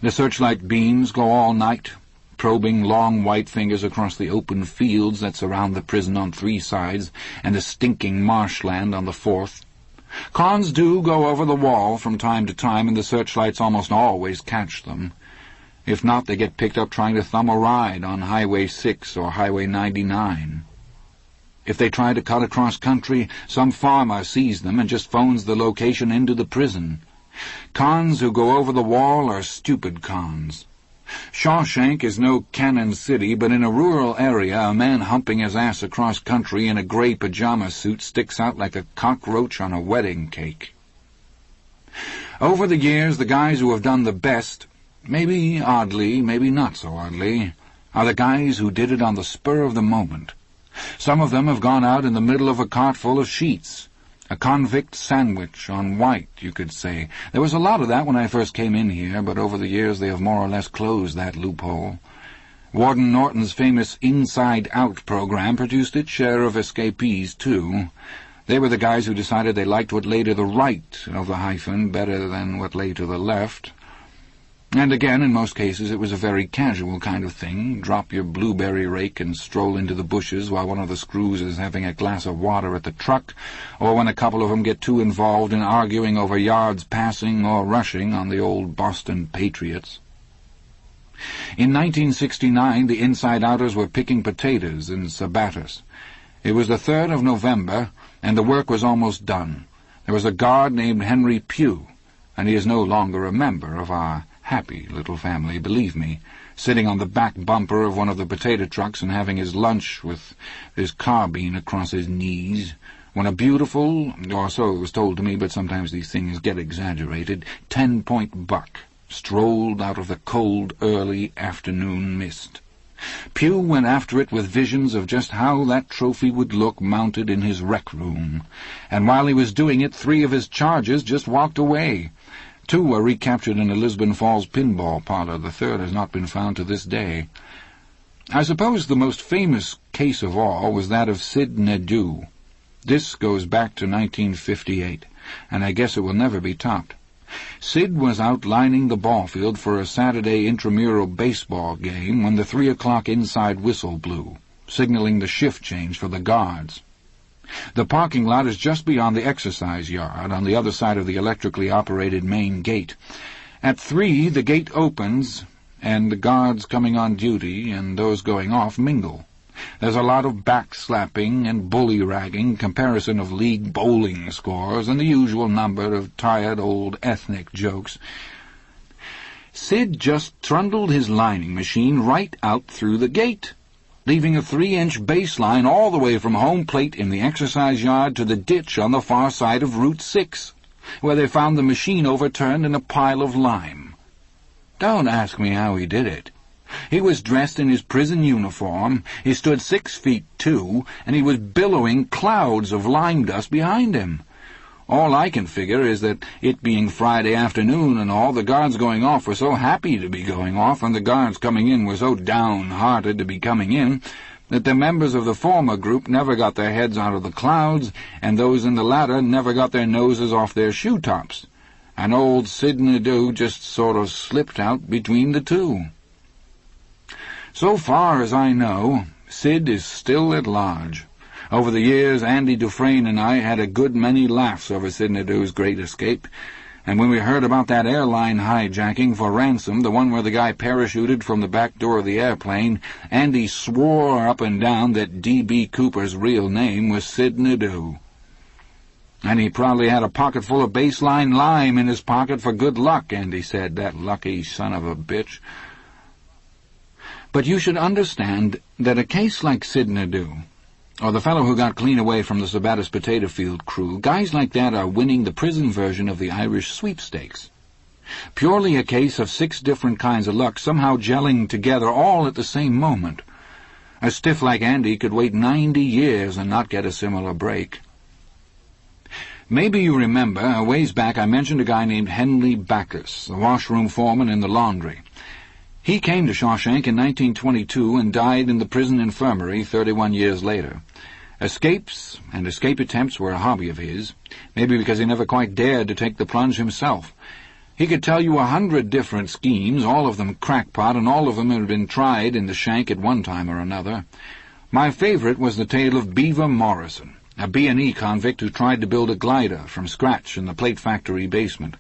A: The searchlight beams go all night, probing long white fingers across the open fields that surround the prison on 3 sides and the stinking marshland on the 4th. Cons do go over the wall from time to time, and the searchlights almost always catch them. If not, they get picked up trying to thumb a ride on Highway 6 or Highway 99. If they try to cut across country, some farmer sees them and just phones the location into the prison. Cons who go over the wall are stupid cons. Shawshank is no cannon city, but in a rural area a man humping his ass across country in a grey pajama suit sticks out like a cockroach on a wedding cake. Over the years, the guys who have done the best, maybe oddly, maybe not so oddly, are the guys who did it on the spur of the moment. Some of them have gone out in the middle of a cart full of sheets. A convict sandwich on white, you could say. There was a lot of that when I first came in here, but over the years they have more or less closed that loophole. Warden Norton's famous Inside Out program produced its share of escapees, too. They were the guys who decided they liked what lay to the right of the hyphen better than what lay to the left. And again, in most cases, it was a very casual kind of thing. Drop your blueberry rake and stroll into the bushes while one of the screws is having a glass of water at the truck, or when a couple of them get too involved in arguing over yards passing or rushing on the old Boston Patriots. In 1969, the inside-outers were picking potatoes in Sabattus. It was the 3rd of November, and the work was almost done. There was a guard named Henry Pugh, and he is no longer a member of our happy little family, believe me, sitting on the back bumper of one of the potato trucks and having his lunch with his carbine across his knees, when a beautiful, or so it was told to me, but sometimes these things get exaggerated, 10-point buck strolled out of the cold, early afternoon mist. Pugh went after it with visions of just how that trophy would look mounted in his rec room, and while he was doing it, 3 of his charges just walked away. 2 were recaptured in a Lisbon Falls pinball parlor. The 3rd has not been found to this day. I suppose the most famous case of all was that of Sid Nadeau. This goes back to 1958, and I guess it will never be topped. Sid was out lining the ball field for a Saturday intramural baseball game when the 3 o'clock inside whistle blew, signaling the shift change for the guards. The parking lot is just beyond the exercise yard, on the other side of the electrically operated main gate. At 3, the gate opens, and the guards coming on duty and those going off mingle. There's a lot of backslapping and bully-ragging, comparison of league bowling scores, and the usual number of tired old ethnic jokes. Sid just trundled his lining machine right out through the gate, leaving a 3-inch baseline all the way from home plate in the exercise yard to the ditch on the far side of Route 6, where they found the machine overturned in a pile of lime. Don't ask me how he did it. He was dressed in his prison uniform, he stood 6 feet 2, and he was billowing clouds of lime dust behind him. All I can figure is that, it being Friday afternoon and all, the guards going off were so happy to be going off, and the guards coming in were so downhearted to be coming in, that the members of the former group never got their heads out of the clouds, and those in the latter never got their noses off their shoe-tops. And old Sid Nadeau just sort of slipped out between the two. So far as I know, Sid is still at large. Over the years, Andy Dufresne and I had a good many laughs over Sid Nadeau's great escape, and when we heard about that airline hijacking for ransom, the one where the guy parachuted from the back door of the airplane, Andy swore up and down that D.B. Cooper's real name was Sid Nadeau. And he probably had a pocket full of baseline lime in his pocket for good luck, Andy said, that lucky son of a bitch. But you should understand that a case like Sid Nadeau, or the fellow who got clean away from the Sabattus potato field crew, guys like that are winning the prison version of the Irish sweepstakes. Purely a case of 6 different kinds of luck somehow gelling together all at the same moment. A stiff like Andy could wait 90 years and not get a similar break. Maybe you remember, a ways back I mentioned a guy named Henley Backus, the washroom foreman in the laundry. He came to Shawshank in 1922 and died in the prison infirmary 31 years later. Escapes and escape attempts were a hobby of his, maybe because he never quite dared to take the plunge himself. He could tell you 100 different schemes, all of them crackpot, and all of them had been tried in the shank at one time or another. My favorite was the tale of Beaver Morrison, a B&E convict who tried to build a glider from scratch in the plate factory basement.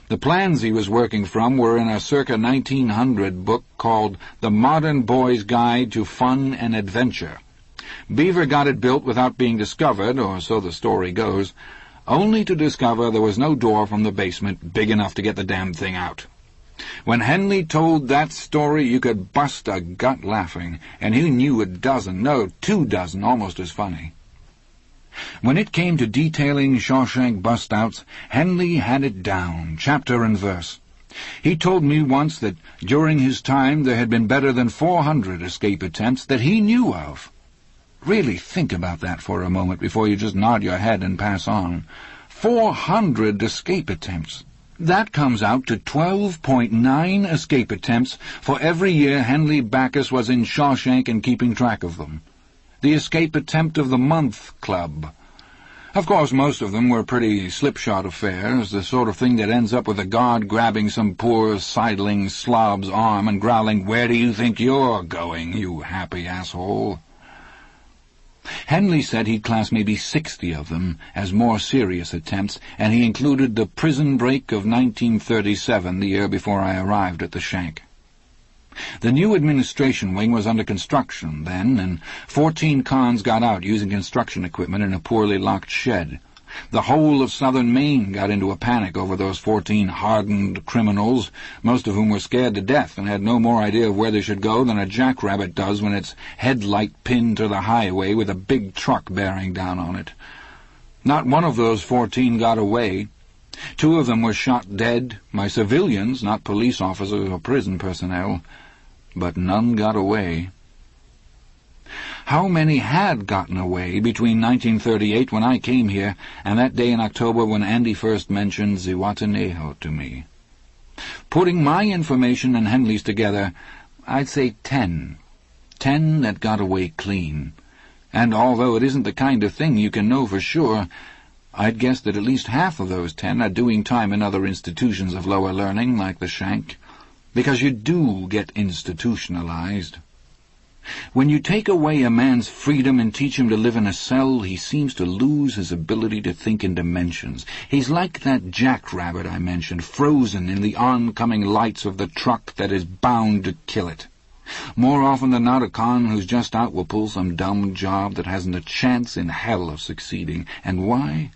A: The plans he was working from were in a circa 1900 book called The Modern Boy's Guide to Fun and Adventure. Beaver got it built without being discovered, or so the story goes, only to discover there was no door from the basement big enough to get the damn thing out. When Henley told that story, you could bust a gut laughing, and he knew 2 dozen almost as funny. When it came to detailing Shawshank bust-outs, Henley had it down, chapter and verse. He told me once that during his time there had been better than 400 escape attempts that he knew of. Really think about that for a moment before you just nod your head and pass on. 400 escape attempts. That comes out to 12.9 escape attempts for every year Henley Backus was in Shawshank and keeping track of them. The Escape Attempt of the Month Club. Of course, most of them were pretty slipshod affairs, the sort of thing that ends up with a guard grabbing some poor sidling slob's arm and growling, "Where do you think you're going, you happy asshole?" Henley said he'd class maybe 60 of them as more serious attempts, and he included the prison break of 1937, the year before I arrived at the shank. The new administration wing was under construction then, and 14 cons got out using construction equipment in a poorly locked shed. The whole of southern Maine got into a panic over those 14 hardened criminals, most of whom were scared to death and had no more idea of where they should go than a jackrabbit does when its headlight pinned to the highway with a big truck bearing down on it. Not one of those 14 got away. 2 of them were shot dead by civilians, not police officers or prison personnel, but none got away. How many had gotten away between 1938, when I came here, and that day in October when Andy first mentioned Zihuatanejo to me? Putting my information and Henley's together, I'd say 10. 10 that got away clean. And although it isn't the kind of thing you can know for sure, I'd guess that at least half of those 10 are doing time in other institutions of lower learning, like the shank, because you do get institutionalized. When you take away a man's freedom and teach him to live in a cell, he seems to lose his ability to think in dimensions. He's like that jackrabbit I mentioned, frozen in the oncoming lights of the truck that is bound to kill it. More often than not, a con who's just out will pull some dumb job that hasn't a chance in hell of succeeding. And why?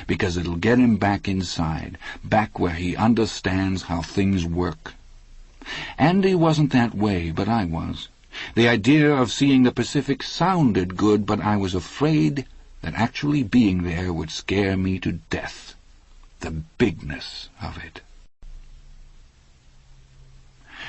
A: Because it'll get him back inside, back where he understands how things work. Andy wasn't that way, but I was. The idea of seeing the Pacific sounded good, but I was afraid that actually being there would scare me to death. The bigness of it.